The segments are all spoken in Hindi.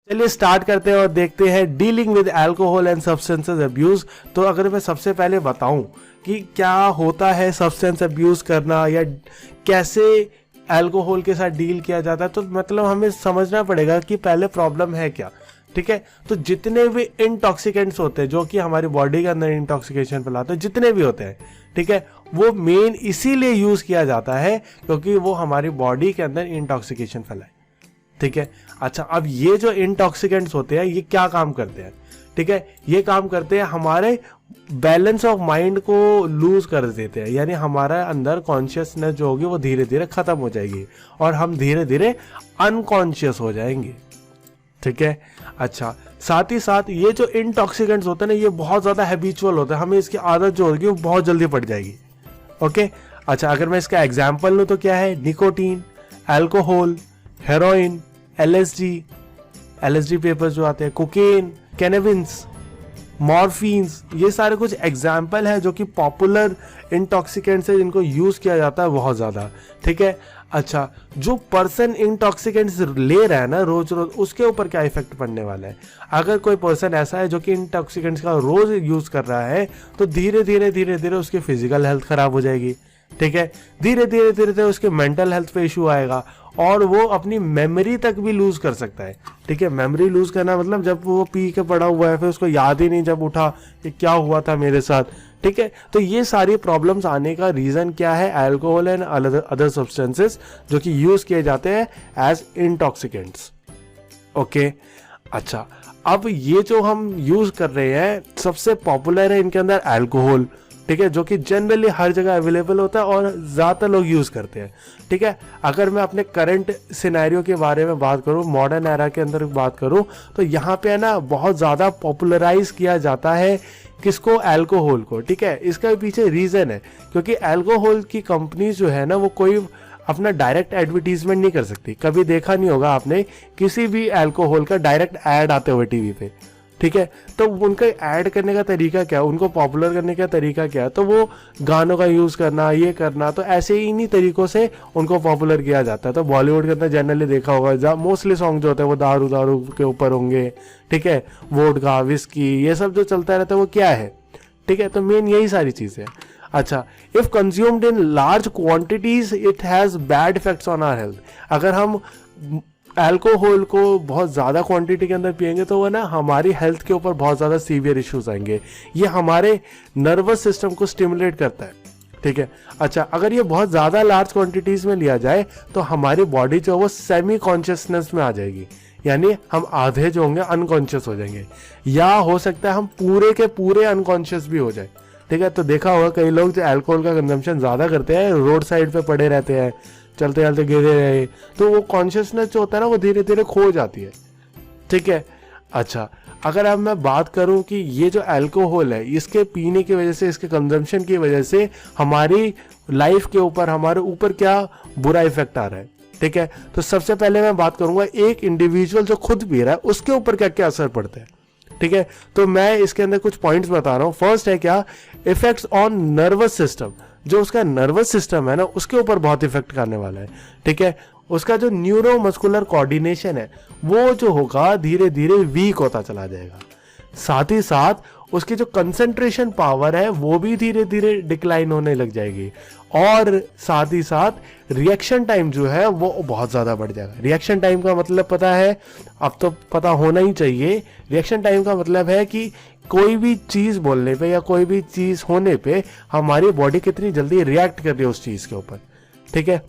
चलिए स्टार्ट करते हैं और देखते हैं dealing with alcohol and substances abuse. तो अगर मैं सबसे पहले बताऊं कि क्या होता है सब्सटेंस अब्यूज करना या कैसे अल्कोहल के साथ डील किया जाता है, तो मतलब हमें समझना पड़ेगा कि पहले प्रॉब्लम है क्या। ठीक है, तो जितने भी इंटॉक्सिकेंट्स होते हैं जो कि हमारी बॉडी के अंदर इंटॉक्सिकेशन फैलाते हैं, जितने भी होते हैं, ठीक है, वो मेन इसीलिए यूज किया जाता है क्योंकि वो हमारी बॉडी के अंदर इंटॉक्सिकेशन फैलाए। ठीक है, अच्छा, अब ये जो इंटॉक्सिकेंट्स होते हैं ये क्या काम करते हैं? ठीक है, ये काम करते हैं हमारे बैलेंस ऑफ माइंड को लूज कर देते हैं, यानी हमारा अंदर कॉन्शियसनेस जो होगी वो धीरे धीरे खत्म हो जाएगी और हम धीरे धीरे अनकॉन्शियस हो जाएंगे। ठीक है, अच्छा, साथ ही साथ ये जो इंटॉक्सिकेंट्स होते हैं ना, ये बहुत ज्यादा हैबिचुअल होता है, हमें इसकी आदत जो होगी वो बहुत जल्दी पड़ जाएगी। ओके, अच्छा, अगर मैं इसका एग्जाम्पल लूँ तो क्या है? Nicotine, alcohol, heroin, LSD papers जो आते हैं, कोकेन, कैनाबिस, मॉर्फिन्स, ये सारे कुछ एग्जाम्पल हैं जो कि पॉपुलर इंटॉक्सिकेंट्स है जिनको यूज किया जाता है बहुत ज्यादा। ठीक है, अच्छा, जो पर्सन इंटॉक्सिकेंट्स ले रहा है ना रोज रोज, उसके ऊपर क्या इफेक्ट पड़ने वाला है? अगर कोई पर्सन ऐसा है जो कि इंटॉक्सिकेंट्स का रोज यूज कर रहा है तो धीरे धीरे उसकी फिजिकल हेल्थ खराब हो जाएगी। ठीक है, धीरे धीरे उसके मेंटल हेल्थ पे इशू आएगा और वो अपनी मेमोरी तक भी लूज कर सकता है। ठीक है, मेमोरी लूज करना मतलब जब वो पी के पड़ा हुआ है फिर उसको याद ही नहीं जब उठा कि क्या हुआ था मेरे साथ। ठीक है, तो ये सारी प्रॉब्लम्स आने का रीजन क्या है? अल्कोहल एंड अदर सब्सटेंसेस जो कि यूज किए जाते हैं एज इंटॉक्सिकेंट्स। ओके, अच्छा, अब ये जो हम यूज कर रहे हैं सबसे पॉपुलर है इनके अंदर अल्कोहल। ठीक है, जो कि जनरली हर जगह अवेलेबल होता है और ज़्यादातर लोग यूज़ करते हैं। ठीक है, अगर मैं अपने करंट सिनेरियो के बारे में बात करूं, मॉडर्न एरा के अंदर बात करूं, तो यहाँ पे है ना बहुत ज़्यादा पॉपुलराइज किया जाता है किसको? अल्कोहल को। ठीक है, इसका पीछे रीज़न है क्योंकि अल्कोहल की कंपनी जो है ना वो कोई अपना डायरेक्ट एडवर्टीजमेंट नहीं कर सकती। कभी देखा नहीं होगा आपने किसी भी अल्कोहल का डायरेक्ट ऐड आते हुए टीवी पे। ठीक है, तो उनका ऐड करने का तरीका क्या है, उनको पॉपुलर करने का तरीका क्या है? तो वो गानों का यूज करना, ये करना, तो ऐसे ही इन्हीं तरीकों से उनको पॉपुलर किया जाता है। तो बॉलीवुड के अंदर जनरली देखा होगा मोस्टली सॉन्ग जो होते हैं वो दारू के ऊपर होंगे। ठीक है, वोडका, विस्की, ये सब जो चलता रहता है वो क्या है? ठीक है, तो मेन यही सारी चीजें हैं। अच्छा, if consumed in large quantities it has bad effects on our health. अगर हम अल्कोहल को बहुत ज़्यादा क्वांटिटी के अंदर पिएंगे तो वो ना हमारी हेल्थ के ऊपर बहुत ज़्यादा सीवियर इश्यूज आएंगे। ये हमारे नर्वस सिस्टम को स्टिमुलेट करता है। ठीक है, अच्छा, अगर ये बहुत ज़्यादा लार्ज क्वांटिटीज़ में लिया जाए तो हमारी बॉडी जो है वो सेमी कॉन्शियसनेस में आ जाएगी, यानी हम आधे जो होंगे अनकॉन्शियस हो जाएंगे, या हो सकता है हम पूरे के पूरे अनकॉन्शियस भी हो जाए। ठीक है, तो देखा होगा कई लोग जो अल्कोहल का कंजम्पशन ज़्यादा करते हैं रोड साइड पे पड़े रहते हैं, चलते चलते गिरे रहे, तो वो कॉन्शियसनेस जो होता है ना वो धीरे धीरे खो जाती है। ठीक है, अच्छा, अगर अब मैं बात करूं कि ये जो अल्कोहल है इसके पीने की वजह से, इसके कंजम्पशन की वजह से हमारी लाइफ के ऊपर, हमारे ऊपर क्या बुरा इफेक्ट आ रहा है। ठीक है, तो सबसे पहले मैं बात करूंगा एक इंडिविजुअल जो खुद पी रहा है उसके ऊपर क्या क्या असर पड़ता है। ठीक है, तो मैं इसके अंदर कुछ पॉइंट्स बता रहा हूं। फर्स्ट है क्या? Effects on nervous system. जो उसका नर्वस सिस्टम है ना उसके ऊपर बहुत इफेक्ट करने वाला है। ठीक है, उसका जो न्यूरोमस्कुलर कोऑर्डिनेशन है वो जो होगा धीरे धीरे वीक होता चला जाएगा। साथ ही साथ उसकी जो कंसंट्रेशन पावर है वो भी धीरे धीरे डिक्लाइन होने लग जाएगी और साथ ही साथ रिएक्शन टाइम जो है वो बहुत ज़्यादा बढ़ जाएगा। रिएक्शन टाइम का मतलब पता है, अब तो पता होना ही चाहिए। रिएक्शन टाइम का मतलब है कि कोई भी चीज़ बोलने पे या कोई भी चीज़ होने पे हमारी बॉडी कितनी जल्दी रिएक्ट कर रही है उस चीज़ के ऊपर। ठीक है,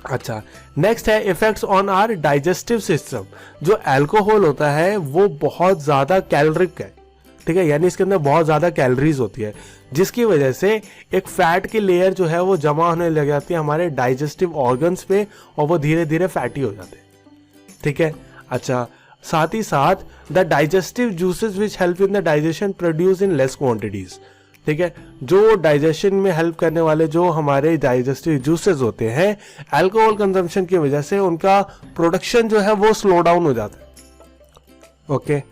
अच्छा, नेक्स्ट है effects on our digestive system. जो अल्कोहल होता है वो बहुत ज़्यादा कैलोरिक है। ठीक है, यानी इसके अंदर बहुत ज़्यादा कैलोरीज होती है जिसकी वजह से एक फैट की लेयर जो है वो जमा होने लग जाती है हमारे डाइजेस्टिव ऑर्गन्स पे और वो धीरे धीरे फैटी हो जाते हैं। ठीक है, अच्छा, साथ ही साथ the digestive juices which help in the digestion produce in less quantities. ठीक है, जो डाइजेशन में हेल्प करने वाले जो हमारे डाइजेस्टिव जूसेस होते हैं अल्कोहल कंजम्पशन की वजह से उनका प्रोडक्शन जो है वो स्लो डाउन हो जाता है। ओके,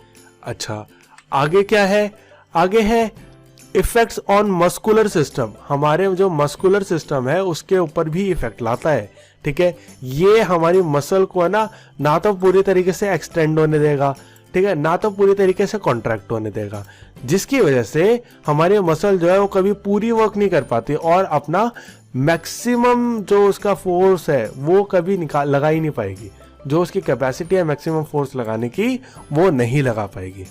अच्छा, आगे क्या है? आगे है इफेक्ट्स ऑन मस्कुलर सिस्टम। हमारे जो मस्कुलर सिस्टम है उसके ऊपर भी इफेक्ट लाता है। ठीक है, ये हमारी मसल को है ना तो पूरी तरीके से एक्सटेंड होने देगा, ठीक है, ना तो पूरी तरीके से कॉन्ट्रैक्ट होने देगा, जिसकी वजह से हमारी मसल जो है वो कभी पूरी वर्क नहीं कर पाती और अपना मैक्सिमम जो उसका फोर्स है वो कभी लगा ही नहीं पाएगी। जो उसकी कैपेसिटी है मैक्सिमम फोर्स लगाने की वो नहीं लगा पाएगी।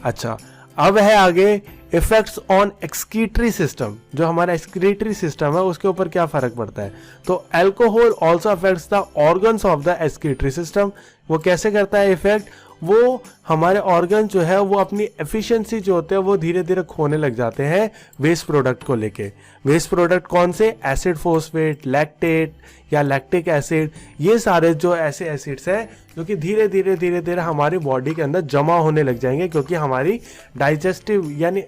अच्छा, अब है आगे इफेक्ट्स ऑन एक्सक्रीटरी सिस्टम। जो हमारा एक्सक्रीटरी सिस्टम है उसके ऊपर क्या फर्क पड़ता है? तो alcohol also affects the organs of the excretory system. वो कैसे करता है इफेक्ट? वो हमारे ऑर्गन जो है वो अपनी एफिशिएंसी जो होते हैं वो धीरे धीरे खोने लग जाते हैं वेस्ट प्रोडक्ट को लेके। वेस्ट प्रोडक्ट कौन से? एसिड फोस्फेट, लैक्टेट या लैक्टिक एसिड, ये सारे जो ऐसे एसिड्स हैं जो कि धीरे धीरे धीरे धीरे हमारी बॉडी के अंदर जमा होने लग जाएंगे, क्योंकि हमारी डाइजेस्टिव यानी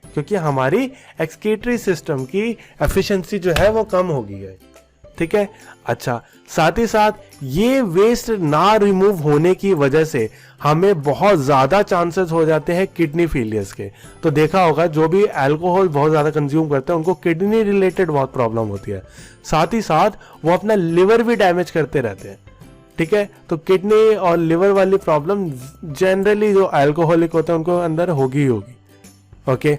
क्योंकि हमारी एक्सक्रीटरी सिस्टम की एफिशिएंसी जो है वो कम हो गई है, ठीक है। अच्छा, साथ ही साथ ये वेस्ट ना रिमूव होने की वजह से हमें बहुत ज्यादा चांसेस हो जाते हैं किडनी फेलियर्स के। तो देखा होगा जो भी अल्कोहल बहुत ज्यादा कंज्यूम करते हैं उनको किडनी रिलेटेड बहुत प्रॉब्लम होती है, साथ ही साथ वो अपना लिवर भी डैमेज करते रहते हैं, ठीक है। तो किडनी और लिवर वाली प्रॉब्लम जनरली जो अल्कोहलिक होते हैं उनको अंदर होगी ही होगी। ओके,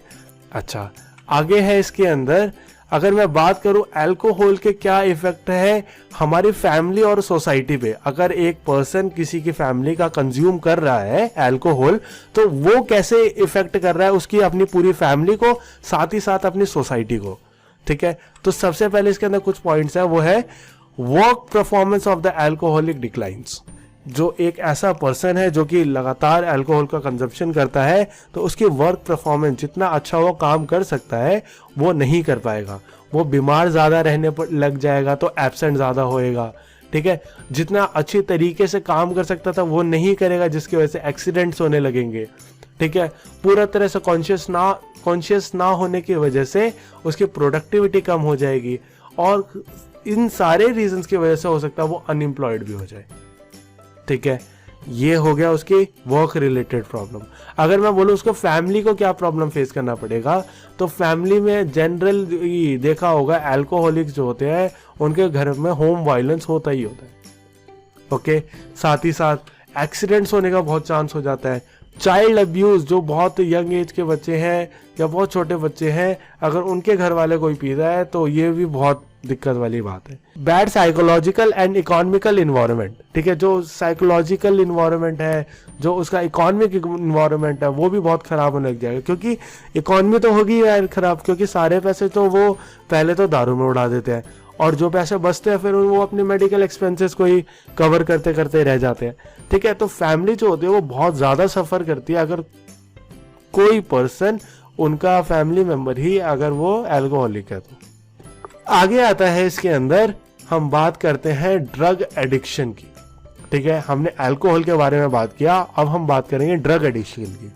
अच्छा, आगे है इसके अंदर अगर मैं बात करूं अल्कोहल के क्या इफेक्ट है हमारी फैमिली और सोसाइटी पे। अगर एक पर्सन किसी की फैमिली का कंज्यूम कर रहा है अल्कोहल, तो वो कैसे इफेक्ट कर रहा है उसकी अपनी पूरी फैमिली को, साथ ही साथ अपनी सोसाइटी को, ठीक है। तो सबसे पहले इसके अंदर कुछ पॉइंट्स है, वो है work performance of the alcoholic declines. जो एक ऐसा पर्सन है जो कि लगातार अल्कोहल का कंजप्शन करता है, तो उसकी वर्क परफॉर्मेंस जितना अच्छा वो काम कर सकता है वो नहीं कर पाएगा। वो बीमार ज़्यादा रहने पर लग जाएगा तो एब्सेंट ज़्यादा होएगा, ठीक है। जितना अच्छी तरीके से काम कर सकता था वो नहीं करेगा, जिसकी वजह से एक्सीडेंट्स होने लगेंगे, ठीक है। पूरा तरह से कॉन्शियस ना होने की वजह से उसकी प्रोडक्टिविटी कम हो जाएगी और इन सारे रीजंस की वजह से हो सकता है वो अनएम्प्लॉयड भी हो जाए, ठीक है। ये हो गया उसकी वर्क रिलेटेड प्रॉब्लम। अगर मैं बोलूँ उसको फैमिली को क्या प्रॉब्लम फेस करना पड़ेगा, तो फैमिली में जनरल देखा होगा अल्कोहलिक्स जो होते हैं उनके घर में होम वायलेंस होता ही होता है, ओके। साथ ही साथ एक्सीडेंट्स होने का बहुत चांस हो जाता है। चाइल्ड अब्यूज, जो बहुत यंग एज के बच्चे हैं या बहुत छोटे बच्चे हैं, अगर उनके घर वाले कोई पी रहा है तो ये भी बहुत दिक्कत वाली बात है। Bad psychological and economical environment, ठीक है। जो साइकोलॉजिकल इन्वायरमेंट है, जो उसका इकोनॉमिक इन्वायरमेंट है, वो भी बहुत खराब होने लग जाएगा, क्योंकि इकोनॉमी तो होगी यार खराब, क्योंकि सारे पैसे तो वो पहले तो दारू में उड़ा देते हैं और जो पैसे बचते हैं फिर वो अपने मेडिकल एक्सपेंसेस को ही कवर करते करते रह जाते हैं, ठीक है। तो फैमिली जो होती है वो बहुत ज्यादा सफर करती है अगर कोई पर्सन, उनका फैमिली मेंबर ही अगर वो अल्कोहलिक है। तो आगे आता है इसके अंदर हम बात करते हैं ड्रग एडिक्शन की, ठीक है। हमने अल्कोहल के बारे में बात किया, अब हम बात करेंगे ड्रग एडिक्शन की।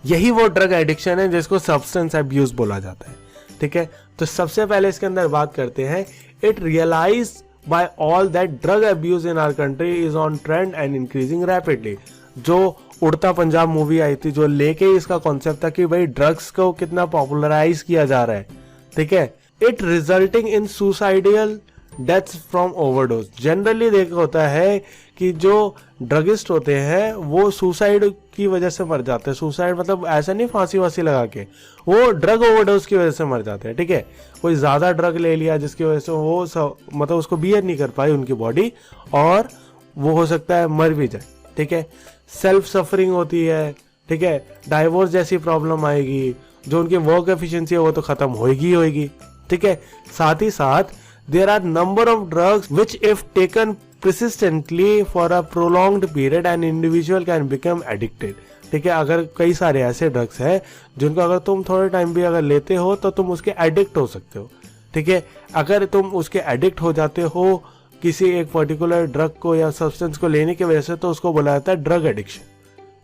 यही वो ड्रग एडिक्शन है जिसको सब्सटेंस अब्यूज बोला जाता है, ठीक है। तो सबसे पहले इसके अंदर बात करते हैं, it realise by all that drug abuse in our country is on trend and increasing rapidly. जो उड़ता पंजाब मूवी आई थी जो लेके इसका कॉन्सेप्ट था कि भाई ड्रग्स को कितना पॉपुलराइज किया जा रहा है, ठीक है। It resulting in suicidal deaths from overdose. Generally देखा होता है कि जो ड्रगिस्ट होते हैं वो सुसाइड की वजह से मर जाते हैं। सुसाइड मतलब ऐसा नहीं फांसी वासी लगा के, वो ड्रग ओवरडोज की वजह से मर जाते हैं, ठीक है। कोई ज्यादा ड्रग ले लिया जिसकी वजह से वो मतलब उसको बियर नहीं कर पाई उनकी बॉडी और वो हो सकता है मर भी जाए, ठीक है। सेल्फ सफरिंग होती है, ठीक है। डाइवोर्स जैसी प्रॉब्लम आएगी, जो उनकी वर्क एफिशिएंसी है वो तो खत्म होगी होगी, ठीक है। साथ ही साथ there are number of drugs which if taken persistently for a prolonged period an individual can become addicted, ठीक है। अगर कई सारे ऐसे ड्रग्स हैं जिनको अगर तुम थोड़े टाइम भी अगर लेते हो तो तुम उसके एडिक्ट हो सकते हो, ठीक है। अगर तुम उसके एडिक्ट हो जाते हो किसी एक पर्टिकुलर ड्रग को या सब्सटेंस को लेने की वजह से तो उसको बोला जाता है ड्रग एडिक्शन,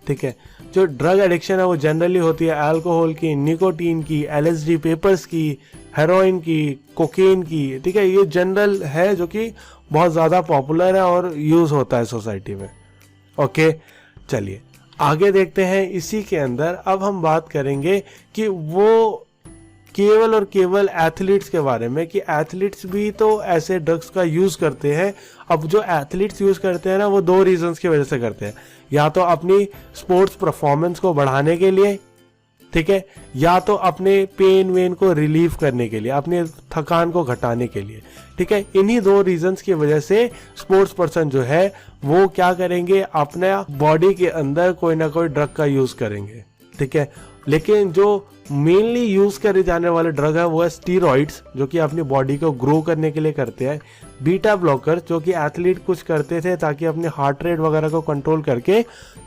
ठीक है। जो ड्रग एडिक्शन है वो जनरली होती है अल्कोहल की, निकोटीन की, एलएसडी पेपर्स की, हेरोइन की, कोकेन की, ठीक है। ये जनरल है जो कि बहुत ज़्यादा पॉपुलर है और यूज़ होता है सोसाइटी में, ओके। चलिए आगे देखते हैं। इसी के अंदर अब हम बात करेंगे कि वो केवल और केवल एथलीट्स के बारे में कि एथलीट्स भी तो ऐसे ड्रग्स का यूज करते हैं। अब जो एथलीट्स यूज करते हैं ना, वो 2 रीजंस की वजह से करते हैं, या तो अपनी स्पोर्ट्स परफॉर्मेंस को बढ़ाने के लिए, ठीक है, या तो अपने पेन वेन को रिलीव करने के लिए, अपने थकान को घटाने के लिए, ठीक है। इन्हीं 2 रीजंस की वजह से स्पोर्ट्स पर्सन जो है वो क्या करेंगे, अपने बॉडी के अंदर कोई ना कोई ड्रग का यूज करेंगे, ठीक है। लेकिन जो मेनली यूज करे जाने वाले ड्रग है वो है स्टीरॉइड्स, जो कि अपनी बॉडी को ग्रो करने के लिए करते हैं, बीटा ब्लॉकर जो कि एथलीट कुछ करते थे ताकि अपने हार्ट रेट वगैरह को कंट्रोल करके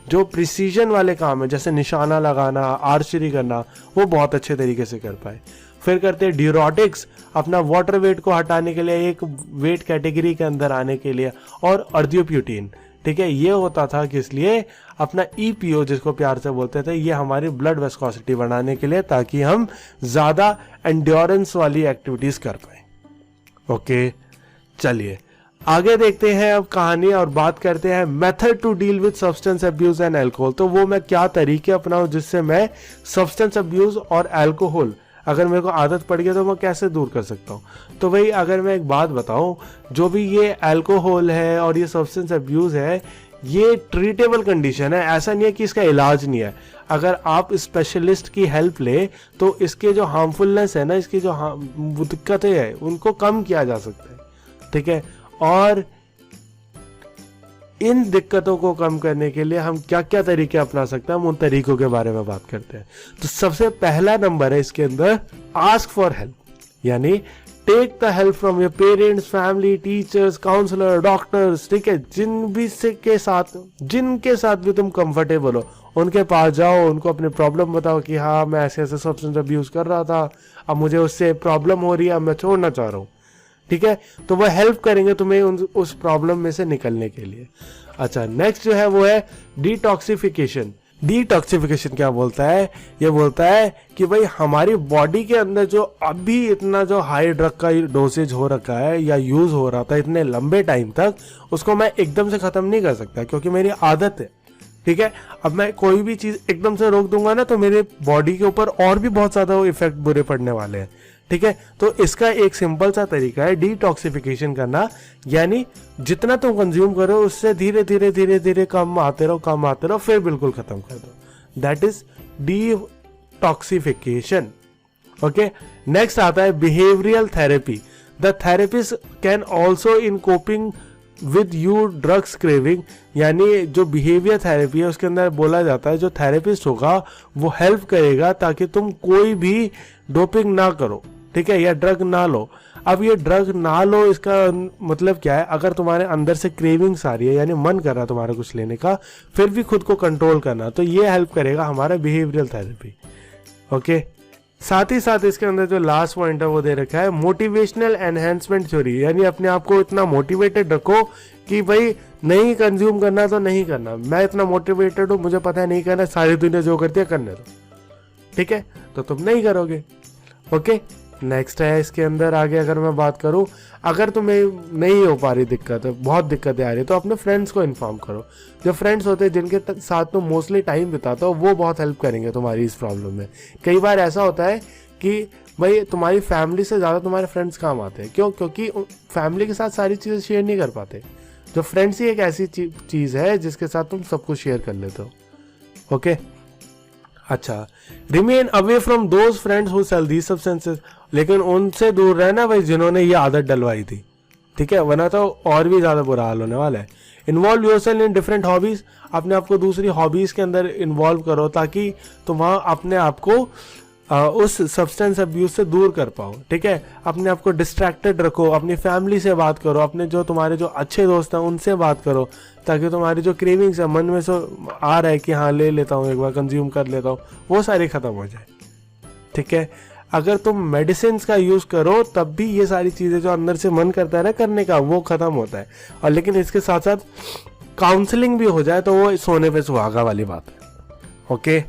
जो प्रिसीजन वाले काम है जैसे निशाना लगाना, आर्चरी करना, वो बहुत अच्छे तरीके से कर पाए। फिर करते हैं ड्यूरोटिक्स, अपना वाटर वेट को हटाने के लिए, एक वेट कैटेगरी के अंदर आने के लिए, और अर्द्योप्यूटिन, ठीक है। ये होता था किस लिए, अपना EPO जिसको प्यार से बोलते थे, ये हमारी ब्लड वेस्कोसिटी बढ़ाने के लिए, ताकि हम ज्यादा एंड्योरेंस वाली एक्टिविटीज कर पाए। ओके, चलिए आगे देखते हैं अब कहानी और बात करते हैं method to deal with substance abuse and alcohol. तो वो मैं क्या तरीके अपनाऊं जिससे मैं सब्सटेंस अब्यूज और अल्कोहल, अगर मेरे को आदत पड़ गई तो मैं कैसे दूर कर सकता हूँ। तो भाई अगर मैं एक बात बताऊं, जो भी ये अल्कोहल है और ये सब्सटेंस अब्यूज है, ये ट्रीटेबल कंडीशन है, ऐसा नहीं है कि इसका इलाज नहीं है। अगर आप स्पेशलिस्ट की हेल्प ले तो इसके जो हार्मफुलनेस है ना, इसकी जो दिक्कतें हैं उनको कम किया जा सकता है, ठीक है। और इन दिक्कतों को कम करने के लिए हम क्या क्या तरीके अपना सकते हैं, हम उन तरीकों के बारे में बात करते हैं। तो सबसे पहला नंबर है इसके अंदर, आस्क फॉर हेल्प, यानी take the help from your parents, family, teachers, counsellor, doctors, ठीक है। जिनके साथ भी तुम कंफर्टेबल हो उनके पास जाओ, उनको अपनी प्रॉब्लम बताओ कि हाँ मैं ऐसे ऐसे सब्सटेंस अब्यूज कर रहा था, अब मुझे उससे प्रॉब्लम हो रही है, अब मैं छोड़ना चाह रहा हूँ, ठीक है। तो वो हेल्प करेंगे तुम्हें उस प्रॉब्लम में से निकलने के लिए। अच्छा, नेक्स्ट जो है वो है डिटॉक्सिफिकेशन। डिटॉक्सिफिकेशन क्या बोलता है, ये बोलता है कि भाई हमारी बॉडी के अंदर जो अभी इतना जो हाई ड्रग का डोसेज हो रखा है या यूज हो रहा था इतने लंबे टाइम तक, उसको मैं एकदम से खत्म नहीं कर सकता क्योंकि मेरी आदत है, ठीक है। अब मैं कोई भी चीज एकदम से रोक दूंगा ना तो मेरे बॉडी के ऊपर और भी बहुत ज्यादा इफेक्ट बुरे पड़ने वाले हैं, ठीक है। तो इसका एक सिंपल सा तरीका है डिटॉक्सिफिकेशन करना, यानी जितना तुम कंज्यूम करो उससे धीरे धीरे धीरे धीरे कम आते रहो, फिर बिल्कुल खत्म कर दो। That is detoxification. Okay, next आता है behavioural therapy. The therapist can also in coping with you drugs craving, यानी जो बिहेवियर थेरेपी है उसके अंदर बोला जाता है जो थेरेपिस्ट होगा वो हेल्प करेगा ताकि तुम कोई भी डोपिंग ना करो, ठीक है, या ड्रग ना लो। अब ये ड्रग ना लो इसका मतलब क्या है, अगर तुम्हारे अंदर से क्रेविंग्स आ रही है यानी मन कर रहा है तुम्हारा कुछ लेने का, फिर भी खुद को कंट्रोल करना, तो ये हेल्प करेगा हमारा बिहेवियरल थेरेपी। ओके, साथ ही साथ इसके अंदर जो लास्ट पॉइंट है वो दे रखा है मोटिवेशनल एनहेंसमेंट थ्योरी, यानी अपने आप को इतना मोटिवेटेड रखो कि भाई नहीं कंज्यूम करना तो नहीं करना, मैं इतना मोटिवेटेड हूँ, मुझे पता है नहीं करना, सारी दुनिया जो करती है करने दो, ठीक है, तो तुम नहीं करोगे। ओके, नेक्स्ट है इसके अंदर आगे अगर मैं बात करूं, अगर तुम्हें नहीं हो पा रही दिक्कत, बहुत दिक्कतें आ रही तो अपने फ्रेंड्स को इन्फॉर्म करो। जो फ्रेंड्स होते हैं जिनके साथ तुम मोस्टली टाइम बिताते हो वो बहुत हेल्प करेंगे तुम्हारी इस प्रॉब्लम में। कई बार ऐसा होता है कि भाई तुम्हारी फैमिली से ज़्यादा तुम्हारे फ्रेंड्स काम आते हैं, क्यों, क्योंकि फैमिली के साथ सारी चीज़ें शेयर नहीं कर पाते। जो फ्रेंड्स ही एक ऐसी चीज़ है जिसके साथ तुम सब कुछ शेयर कर लेते हो। ओके, अच्छा, remain away from those friends who sell these substances, लेकिन उनसे दूर रहना भाई जिन्होंने ये आदत डलवाई थी, ठीक है, वरना तो और भी ज्यादा बुरा हाल होने वाला है। Involve yourself in different hobbies, अपने आप को दूसरी हॉबीज के अंदर इन्वॉल्व करो ताकि तुम वहां अपने आप को उस सब्सटेंस अब्यूज से दूर कर पाओ, ठीक है। अपने आप को डिस्ट्रैक्टेड रखो, अपनी फैमिली से बात करो, अपने जो तुम्हारे जो अच्छे दोस्त हैं उनसे बात करो, ताकि तुम्हारी जो क्रेविंग्स है मन में से आ रहा है कि हाँ ले लेता हूँ एक बार, कंज्यूम कर लेता हूँ, वो सारी खत्म हो जाए, ठीक है। अगर तुम मेडिसिन का यूज करो तब भी ये सारी चीजें जो अंदर से मन करता है ना करने का वो खत्म होता है, और लेकिन इसके साथ साथ काउंसलिंग भी हो जाए तो वो सोने पे सुहागा वाली बात है। ओके,